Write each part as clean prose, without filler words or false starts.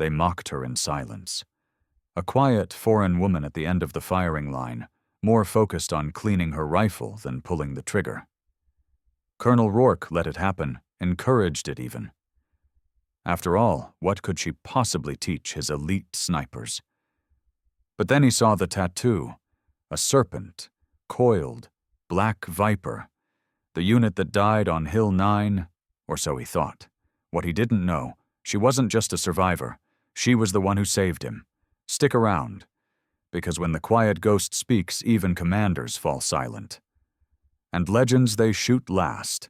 They mocked her in silence. A quiet, foreign woman at the end of the firing line, more focused on cleaning her rifle than pulling the trigger. Colonel Rourke let it happen, encouraged it even. After all, what could she possibly teach his elite snipers? But then he saw the tattoo, a serpent, coiled, black viper, the unit that died on Hill 9, or so he thought. What he didn't know, she wasn't just a survivor, she was the one who saved him. Stick around, because when the quiet ghost speaks, even commanders fall silent. And legends they shoot last.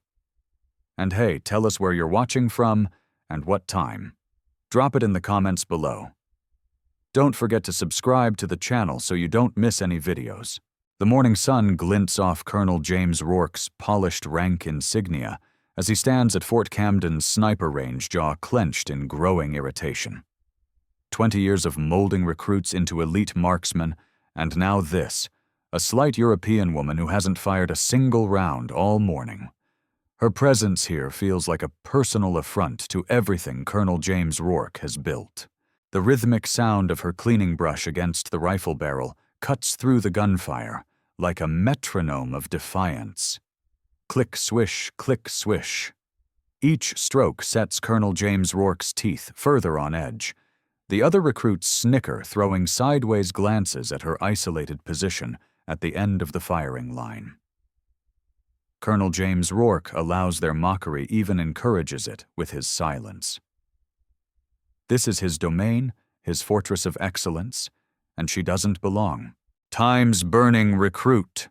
And hey, tell us where you're watching from and what time. Drop it in the comments below. Don't forget to subscribe to the channel so you don't miss any videos. The morning sun glints off Colonel James Rourke's polished rank insignia as he stands at Fort Camden's sniper range, jaw clenched in growing irritation. 20 years of molding recruits into elite marksmen, and now this, a slight European woman who hasn't fired a single round all morning. Her presence here feels like a personal affront to everything Colonel James Rourke has built. The rhythmic sound of her cleaning brush against the rifle barrel cuts through the gunfire like a metronome of defiance. Click, swish, click, swish. Each stroke sets Colonel James Rourke's teeth further on edge. The other recruits snicker, throwing sideways glances at her isolated position at the end of the firing line. Colonel James Rourke allows their mockery, even encourages it with his silence. This is his domain, his fortress of excellence, and she doesn't belong. Time's burning recruit.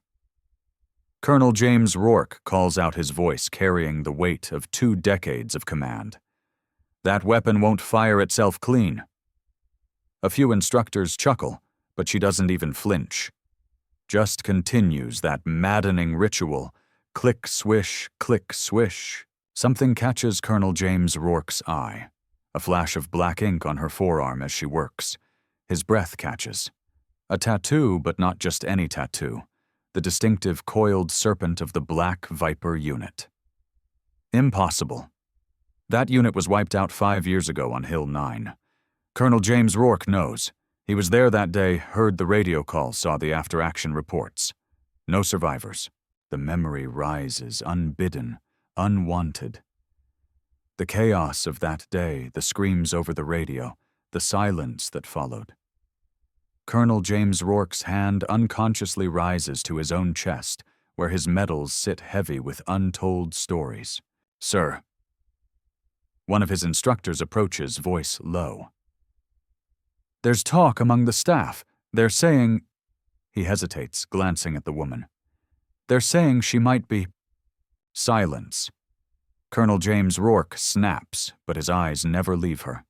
Colonel James Rourke calls out, his voice carrying the weight of 2 decades of command. That weapon won't fire itself clean. A few instructors chuckle, but she doesn't even flinch. Just continues that maddening ritual. Click, swish, click, swish. Something catches Colonel James Rourke's eye. A flash of black ink on her forearm as she works. His breath catches. A tattoo, but not just any tattoo. The distinctive coiled serpent of the Black Viper unit. Impossible. That unit was wiped out 5 years ago on Hill 9. Colonel James Rourke knows. He was there that day, heard the radio calls, saw the after-action reports. No survivors. The memory rises, unbidden, unwanted. The chaos of that day, the screams over the radio, the silence that followed. Colonel James Rourke's hand unconsciously rises to his own chest, where his medals sit heavy with untold stories. Sir. One of his instructors approaches, voice low. There's talk among the staff. They're saying... He hesitates, glancing at the woman. They're saying she might be... Silence. Colonel James Rourke snaps, but his eyes never leave her.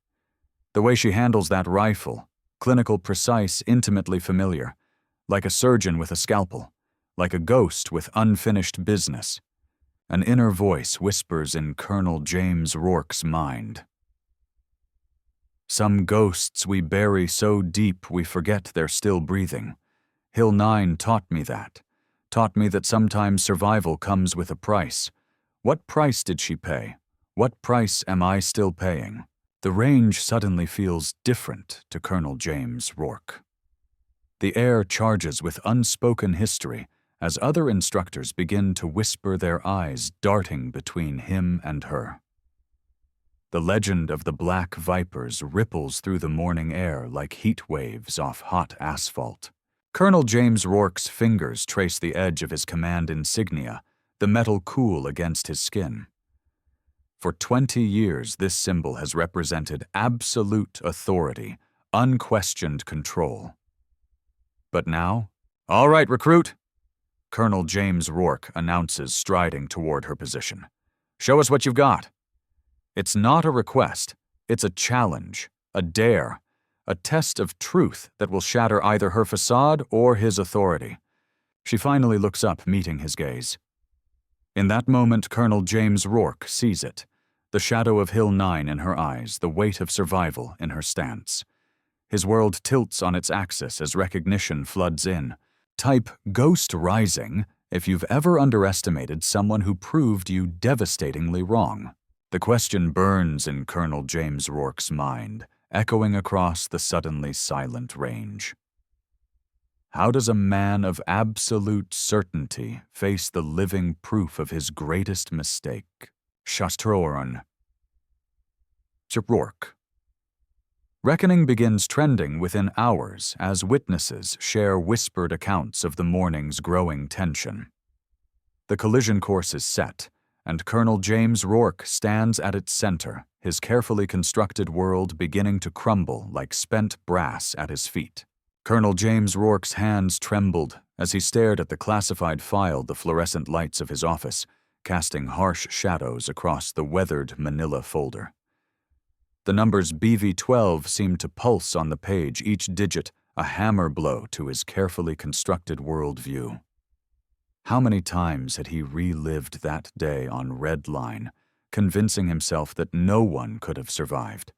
The way she handles that rifle, clinical, precise, intimately familiar, like a surgeon with a scalpel, like a ghost with unfinished business. An inner voice whispers in Colonel James Rourke's mind. Some ghosts we bury so deep we forget they're still breathing. Hill 9 taught me that. Taught me that sometimes survival comes with a price. What price did she pay? What price am I still paying? The range suddenly feels different to Colonel James Rourke. The air charges with unspoken history as other instructors begin to whisper, their eyes darting between him and her. The legend of the Black Vipers ripples through the morning air like heat waves off hot asphalt. Colonel James Rourke's fingers trace the edge of his command insignia, the metal cool against his skin. For 20 years, this symbol has represented absolute authority, unquestioned control. But now, all right, recruit, Colonel James Rourke announces, striding toward her position. Show us what you've got. It's not a request, it's a challenge, a dare, a test of truth that will shatter either her facade or his authority. She finally looks up, meeting his gaze. In that moment, Colonel James Rourke sees it, the shadow of Hill 9 in her eyes, the weight of survival in her stance. His world tilts on its axis as recognition floods in. Type Ghost Rising if you've ever underestimated someone who proved you devastatingly wrong. The question burns in Colonel James Rourke's mind, echoing across the suddenly silent range. How does a man of absolute certainty face the living proof of his greatest mistake? Rourke. Reckoning begins trending within hours as witnesses share whispered accounts of the morning's growing tension. The collision course is set, and Colonel James Rourke stands at its center, his carefully constructed world beginning to crumble like spent brass at his feet. Colonel James Rourke's hands trembled as he stared at the classified file, the fluorescent lights of his office, casting harsh shadows across the weathered manila folder. The numbers BV12 seemed to pulse on the page, each digit a hammer blow to his carefully constructed worldview. How many times had he relived that day on Red Line, convincing himself that no one could have survived?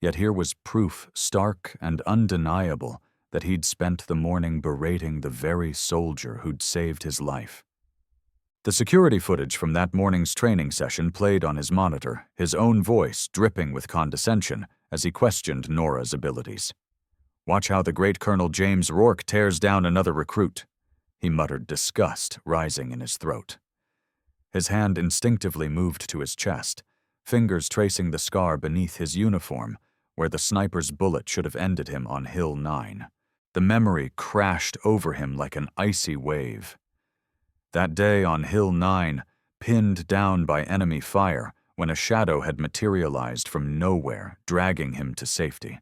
Yet here was proof stark and undeniable that he'd spent the morning berating the very soldier who'd saved his life. The security footage from that morning's training session played on his monitor, his own voice dripping with condescension as he questioned Nora's abilities. "Watch how the great Colonel James Rourke tears down another recruit," he muttered, disgust rising in his throat. His hand instinctively moved to his chest, fingers tracing the scar beneath his uniform, where the sniper's bullet should have ended him on Hill 9. The memory crashed over him like an icy wave. That day on Hill 9, pinned down by enemy fire, when a shadow had materialized from nowhere, dragging him to safety.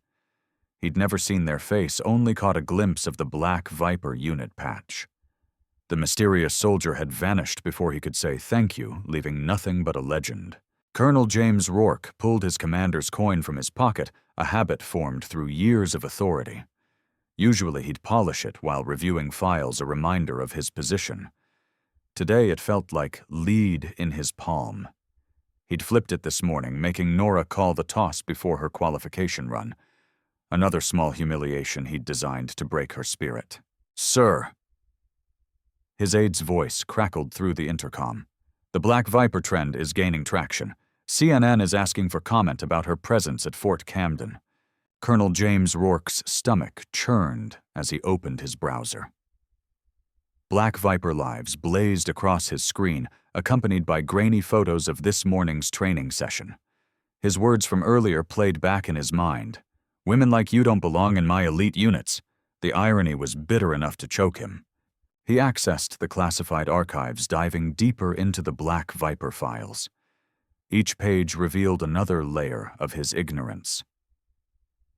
He'd never seen their face, only caught a glimpse of the Black Viper unit patch. The mysterious soldier had vanished before he could say thank you, leaving nothing but a legend. Colonel James Rourke pulled his commander's coin from his pocket, a habit formed through years of authority. Usually he'd polish it while reviewing files, a reminder of his position. Today it felt like lead in his palm. He'd flipped it this morning, making Nora call the toss before her qualification run. Another small humiliation he'd designed to break her spirit. "Sir!" His aide's voice crackled through the intercom. "The Black Viper trend is gaining traction. CNN is asking for comment about her presence at Fort Camden." Colonel James Rourke's stomach churned as he opened his browser. Black Viper lives blazed across his screen, accompanied by grainy photos of this morning's training session. His words from earlier played back in his mind. "Women like you don't belong in my elite units." The irony was bitter enough to choke him. He accessed the classified archives, diving deeper into the Black Viper files. Each page revealed another layer of his ignorance.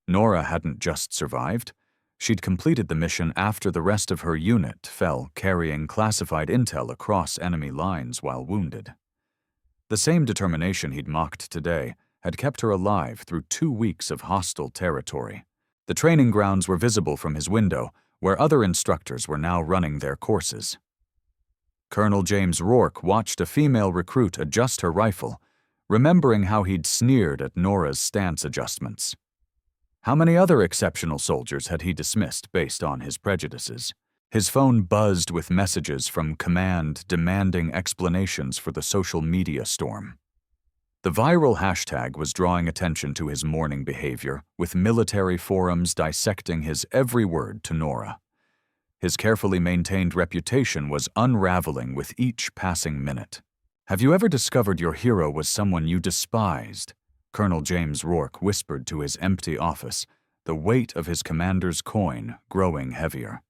Nora hadn't just survived. She'd completed the mission after the rest of her unit fell, carrying classified intel across enemy lines while wounded. The same determination he'd mocked today had kept her alive through 2 weeks of hostile territory. The training grounds were visible from his window, where other instructors were now running their courses. Colonel James Rourke watched a female recruit adjust her rifle, remembering how he'd sneered at Nora's stance adjustments. How many other exceptional soldiers had he dismissed based on his prejudices? His phone buzzed with messages from command demanding explanations for the social media storm. The viral hashtag was drawing attention to his morning behavior, with military forums dissecting his every word to Nora. His carefully maintained reputation was unraveling with each passing minute. "Have you ever discovered your hero was someone you despised?" Colonel James Rourke whispered to his empty office, the weight of his commander's coin growing heavier.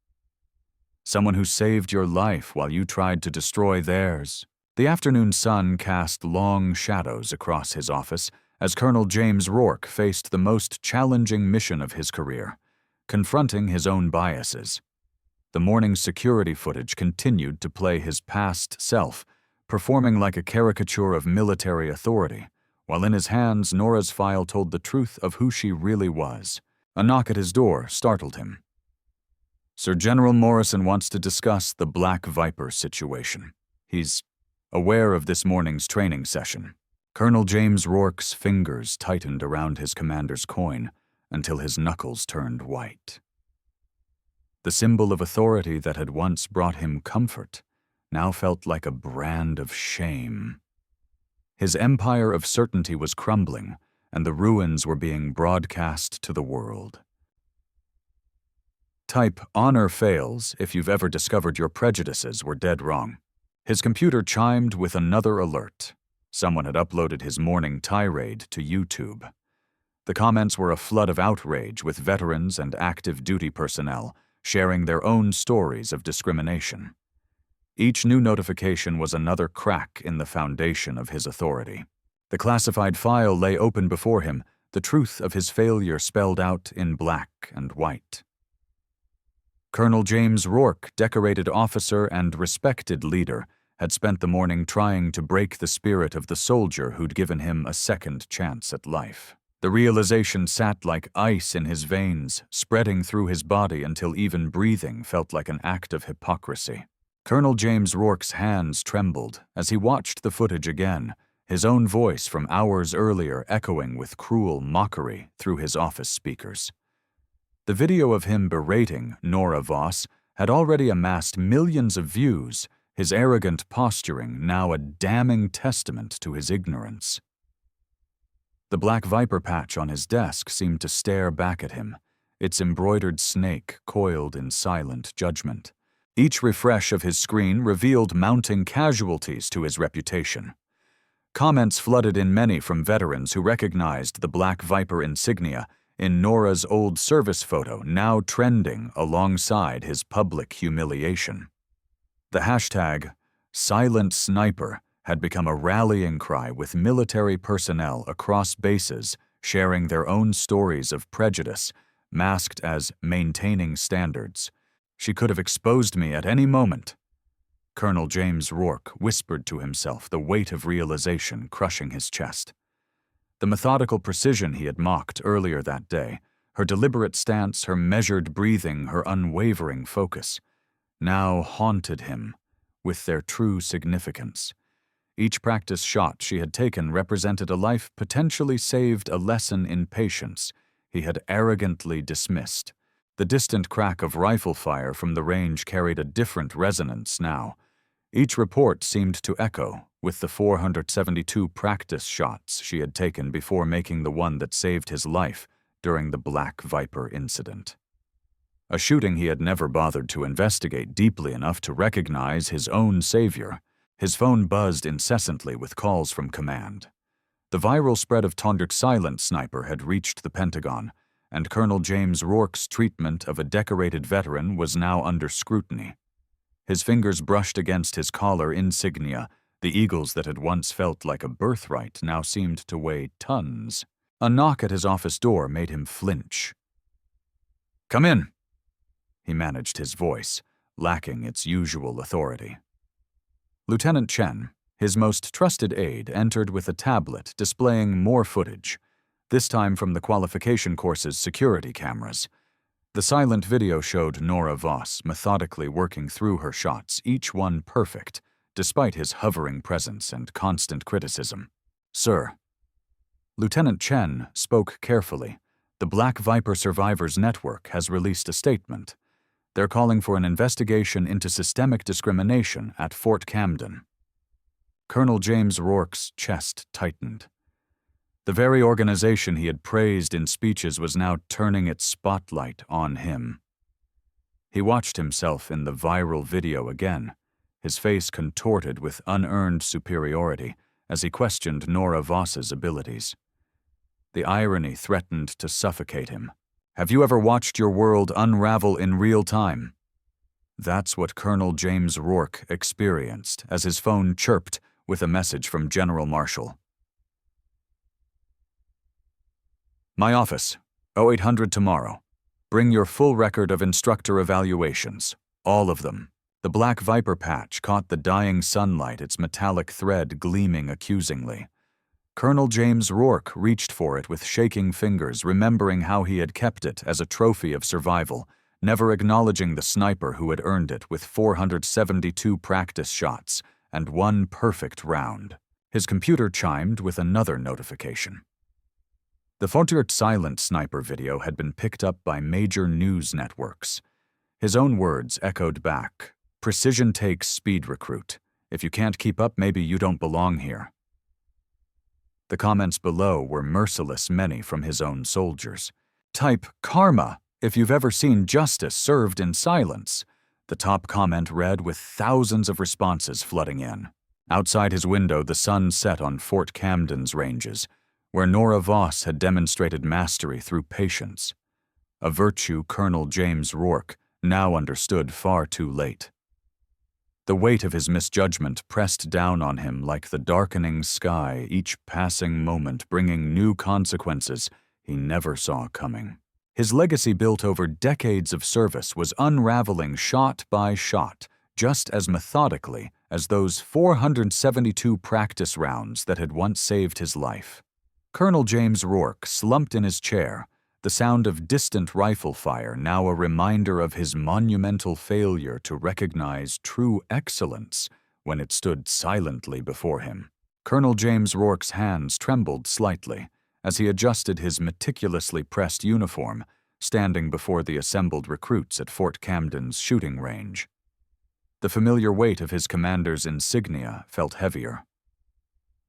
"Someone who saved your life while you tried to destroy theirs." The afternoon sun cast long shadows across his office as Colonel James Rourke faced the most challenging mission of his career, confronting his own biases. The morning's security footage continued to play his past self, performing like a caricature of military authority, while in his hands Nora's file told the truth of who she really was. A knock at his door startled him. "Sir General Morrison wants to discuss the Black Viper situation. He's aware of this morning's training session." Colonel James Rourke's fingers tightened around his commander's coin until his knuckles turned white. The symbol of authority that had once brought him comfort now felt like a brand of shame. His empire of certainty was crumbling, and the ruins were being broadcast to the world. Type "honor fails" if you've ever discovered your prejudices were dead wrong. His computer chimed with another alert. Someone had uploaded his morning tirade to YouTube. The comments were a flood of outrage, with veterans and active duty personnel sharing their own stories of discrimination. Each new notification was another crack in the foundation of his authority. The classified file lay open before him, the truth of his failure spelled out in black and white. Colonel James Rourke, decorated officer and respected leader, had spent the morning trying to break the spirit of the soldier who'd given him a second chance at life. The realization sat like ice in his veins, spreading through his body until even breathing felt like an act of hypocrisy. Colonel James Rourke's hands trembled as he watched the footage again, his own voice from hours earlier echoing with cruel mockery through his office speakers. The video of him berating Nora Voss had already amassed millions of views, his arrogant posturing now a damning testament to his ignorance. The black viper patch on his desk seemed to stare back at him, its embroidered snake coiled in silent judgment. Each refresh of his screen revealed mounting casualties to his reputation. Comments flooded in, many from veterans who recognized the black viper insignia in Nora's old service photo, now trending alongside his public humiliation. The hashtag #SilentSniper had become a rallying cry, with military personnel across bases sharing their own stories of prejudice, masked as maintaining standards. "She could have exposed me at any moment," Colonel James Rourke whispered to himself, the weight of realization crushing his chest. The methodical precision he had mocked earlier that day, her deliberate stance, her measured breathing, her unwavering focus, now haunted him with their true significance. Each practice shot she had taken represented a life potentially saved, a lesson in patience he had arrogantly dismissed. The distant crack of rifle fire from the range carried a different resonance now. Each report seemed to echo with the 472 practice shots she had taken before making the one that saved his life during the Black Viper incident. A shooting he had never bothered to investigate deeply enough to recognize his own savior. His phone buzzed incessantly with calls from command. The viral spread of #SilentSniper had reached the Pentagon, and Colonel James Rourke's treatment of a decorated veteran was now under scrutiny. His fingers brushed against his collar insignia. The eagles that had once felt like a birthright now seemed to weigh tons. A knock at his office door made him flinch. "Come in," he managed his voice, lacking its usual authority. Lieutenant Chen, his most trusted aide, entered with a tablet displaying more footage, this time from the qualification course's security cameras. The silent video showed Nora Voss methodically working through her shots, each one perfect, despite his hovering presence and constant criticism. "Sir." Lieutenant Chen spoke carefully. "The Black Viper Survivors Network has released a statement. They're calling for an investigation into systemic discrimination at Fort Camden." Colonel James Rourke's chest tightened. The very organization he had praised in speeches was now turning its spotlight on him. He watched himself in the viral video again, his face contorted with unearned superiority as he questioned Nora Voss's abilities. The irony threatened to suffocate him. "Have you ever watched your world unravel in real time?" That's what Colonel James Rourke experienced as his phone chirped with a message from General Marshall. "My office, 0800 tomorrow. Bring your full record of instructor evaluations, all of them." The Black Viper patch caught the dying sunlight, its metallic thread gleaming accusingly. Colonel James Rourke reached for it with shaking fingers, remembering how he had kept it as a trophy of survival, never acknowledging the sniper who had earned it with 472 practice shots and one perfect round. His computer chimed with another notification. The #SilentSniper video had been picked up by major news networks. His own words echoed back. "Precision takes speed, recruit. If you can't keep up, maybe you don't belong here." The comments below were merciless, many from his own soldiers. Type karma if you've ever seen justice served in silence. The top comment read with thousands of responses flooding in. Outside his window, the sun set on Fort Camden's ranges, where Nora Voss had demonstrated mastery through patience, a virtue Colonel James Rourke now understood far too late. The weight of his misjudgment pressed down on him like the darkening sky, each passing moment bringing new consequences he never saw coming. His legacy, built over decades of service, was unraveling shot by shot, just as methodically as those 472 practice rounds that had once saved his life. Colonel James Rourke slumped in his chair, the sound of distant rifle fire now a reminder of his monumental failure to recognize true excellence when it stood silently before him. Colonel James Rourke's hands trembled slightly as he adjusted his meticulously pressed uniform, standing before the assembled recruits at Fort Camden's shooting range. The familiar weight of his commander's insignia felt heavier.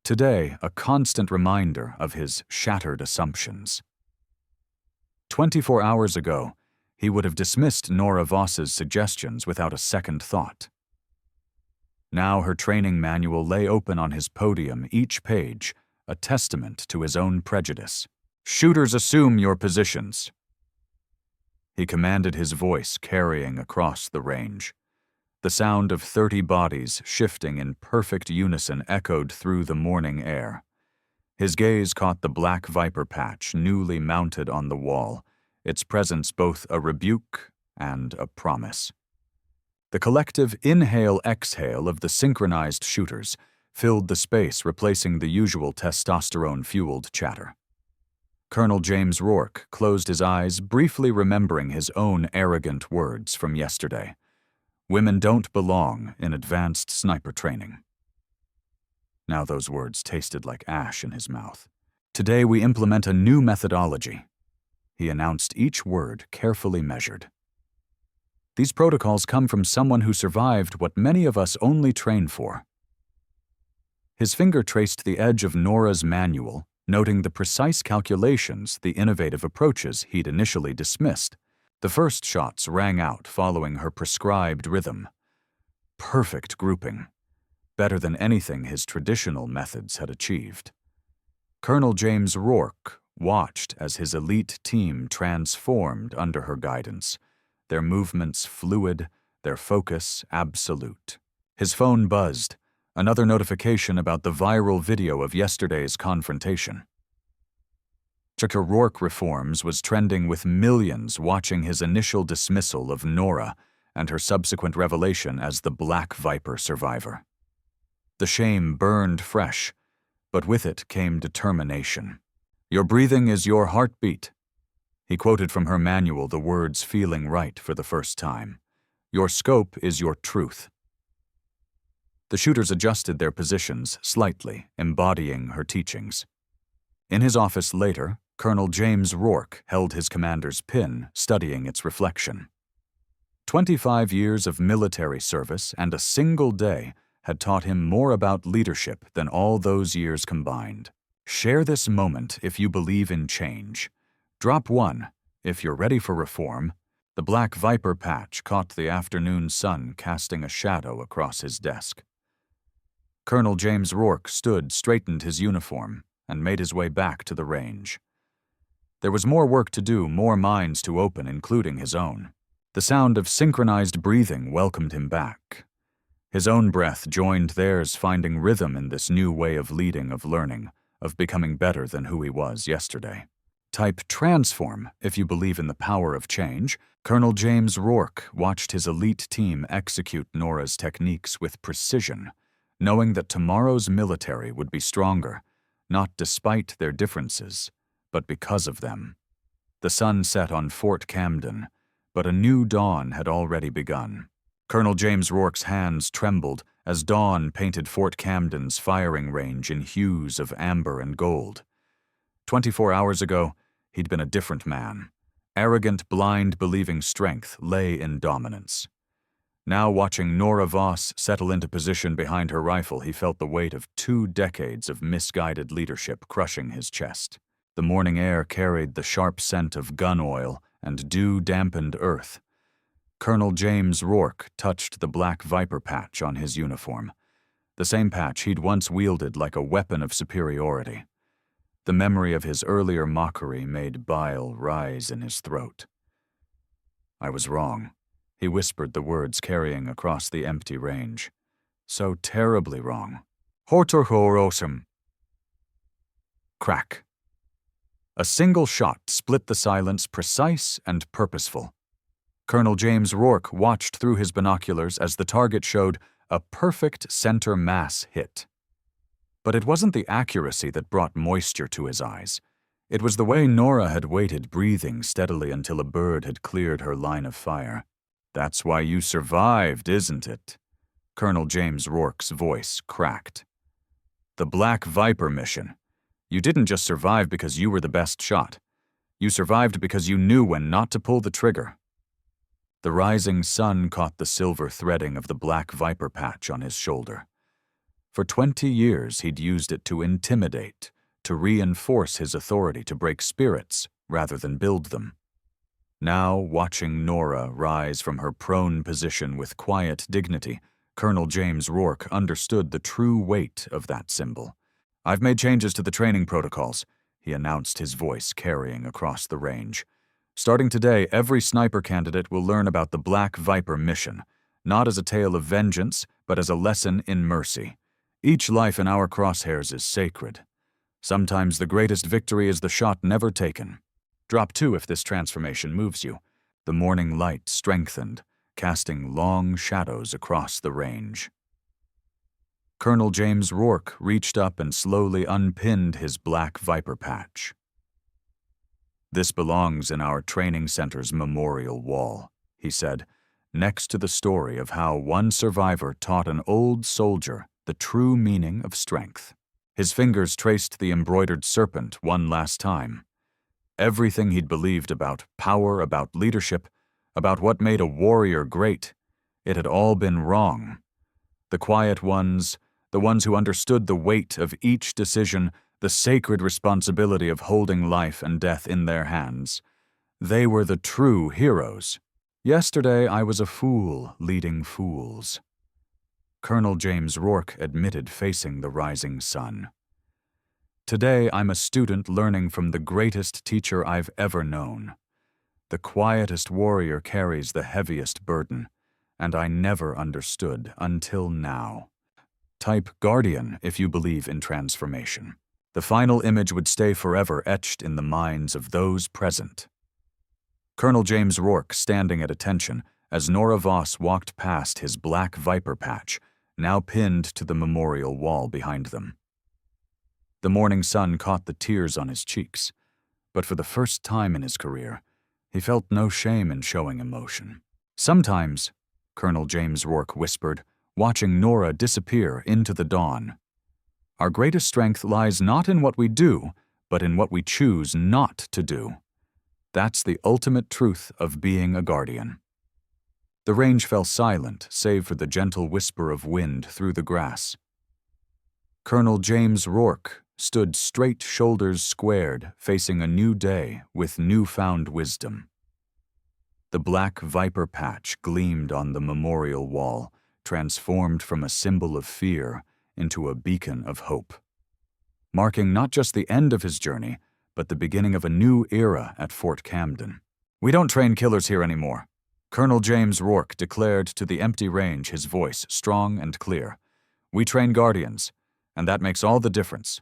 Today, a constant reminder of his shattered assumptions. 24 hours ago, he would have dismissed Nora Voss's suggestions without a second thought. Now her training manual lay open on his podium, each page a testament to his own prejudice. "Shooters, assume your positions," he commanded, his voice carrying across the range. The sound of 30 bodies shifting in perfect unison echoed through the morning air. His gaze caught the black viper patch newly mounted on the wall, its presence both a rebuke and a promise. The collective inhale-exhale of the synchronized shooters filled the space, replacing the usual testosterone-fueled chatter. Colonel James Rourke closed his eyes, briefly remembering his own arrogant words from yesterday. Women don't belong in advanced sniper training. Now those words tasted like ash in his mouth. "Today we implement a new methodology," he announced, each word carefully measured. "These protocols come from someone who survived what many of us only train for." His finger traced the edge of Nora's manual, noting the precise calculations, the innovative approaches he'd initially dismissed. The first shots rang out following her prescribed rhythm. Perfect grouping, better than anything his traditional methods had achieved. Colonel James Rourke watched as his elite team transformed under her guidance, their movements fluid, their focus absolute. His phone buzzed, another notification about the viral video of yesterday's confrontation. Dr. Rourke reforms was trending, with millions watching his initial dismissal of Nora and her subsequent revelation as the Black Viper survivor. The shame burned fresh, but with it came determination. "Your breathing is your heartbeat." He quoted from her manual, the words feeling right for the first time. "Your scope is your truth." The shooters adjusted their positions slightly, embodying her teachings. In his office later, Colonel James Rourke held his commander's pin, studying its reflection. 25 years of military service and a single day had taught him more about leadership than all those years combined. Share this moment if you believe in change. Drop one if you're ready for reform. The black viper patch caught the afternoon sun, casting a shadow across his desk. Colonel James Rourke straightened his uniform, and made his way back to the range. There was more work to do, more minds to open, including his own. The sound of synchronized breathing welcomed him back. His own breath joined theirs, finding rhythm in this new way of leading, of learning, of becoming better than who he was yesterday. Type transform if you believe in the power of change. Colonel James Rourke watched his elite team execute Nora's techniques with precision, knowing that tomorrow's military would be stronger, not despite their differences, but because of them. The sun set on Fort Camden, but a new dawn had already begun. Colonel James Rourke's hands trembled as dawn painted Fort Camden's firing range in hues of amber and gold. 24 hours ago, he'd been a different man. Arrogant, blind, believing strength lay in dominance. Now, watching Nora Voss settle into position behind her rifle, he felt the weight of 2 decades of misguided leadership crushing his chest. The morning air carried the sharp scent of gun oil and dew-dampened earth. Colonel James Rourke touched the black viper patch on his uniform, the same patch he'd once wielded like a weapon of superiority. The memory of his earlier mockery made bile rise in his throat. "I was wrong," he whispered, the words carrying across the empty range. "So terribly wrong." Hortorhorosum. Crack. A single shot split the silence, precise and purposeful. Colonel James Rourke watched through his binoculars as the target showed a perfect center mass hit. But it wasn't the accuracy that brought moisture to his eyes. It was the way Nora had waited, breathing steadily until a bird had cleared her line of fire. "That's why you survived, isn't it?" Colonel James Rourke's voice cracked. "The Black Viper mission. You didn't just survive because you were the best shot. You survived because you knew when not to pull the trigger." The rising sun caught the silver threading of the black viper patch on his shoulder. For 20 years he'd used it to intimidate, to reinforce his authority, to break spirits rather than build them. Now, watching Nora rise from her prone position with quiet dignity, Colonel James Rourke understood the true weight of that symbol. "I've made changes to the training protocols," he announced, his voice carrying across the range. "Starting today, every sniper candidate will learn about the Black Viper mission, not as a tale of vengeance, but as a lesson in mercy. Each life in our crosshairs is sacred. Sometimes the greatest victory is the shot never taken. Drop 2 if this transformation moves you." The morning light strengthened, casting long shadows across the range. Colonel James Rourke reached up and slowly unpinned his black viper patch. "This belongs in our training center's memorial wall," he said, next to the story of how one survivor taught an old soldier the true meaning of strength. His fingers traced the embroidered serpent one last time. Everything he'd believed about power, about leadership, about what made a warrior great, it had all been wrong. The quiet ones, the ones who understood the weight of each decision, the sacred responsibility of holding life and death in their hands, they were the true heroes. "Yesterday I was a fool leading fools," Colonel James Rourke admitted, facing the rising sun. "Today I'm a student learning from the greatest teacher I've ever known. The quietest warrior carries the heaviest burden, and I never understood until now." Type Guardian if you believe in transformation. The final image would stay forever etched in the minds of those present. Colonel James Rourke standing at attention as Nora Voss walked past his black viper patch, now pinned to the memorial wall behind them. The morning sun caught the tears on his cheeks, but for the first time in his career, he felt no shame in showing emotion. "Sometimes," Colonel James Rourke whispered, watching Nora disappear into the dawn, "our greatest strength lies not in what we do, but in what we choose not to do. That's the ultimate truth of being a guardian." The range fell silent, save for the gentle whisper of wind through the grass. Colonel James Rourke stood straight, shoulders squared, facing a new day with newfound wisdom. The black viper patch gleamed on the memorial wall, transformed from a symbol of fear into a beacon of hope, marking not just the end of his journey, but the beginning of a new era at Fort Camden. "We don't train killers here anymore," Colonel James Rourke declared to the empty range, his voice strong and clear. "We train guardians, and that makes all the difference."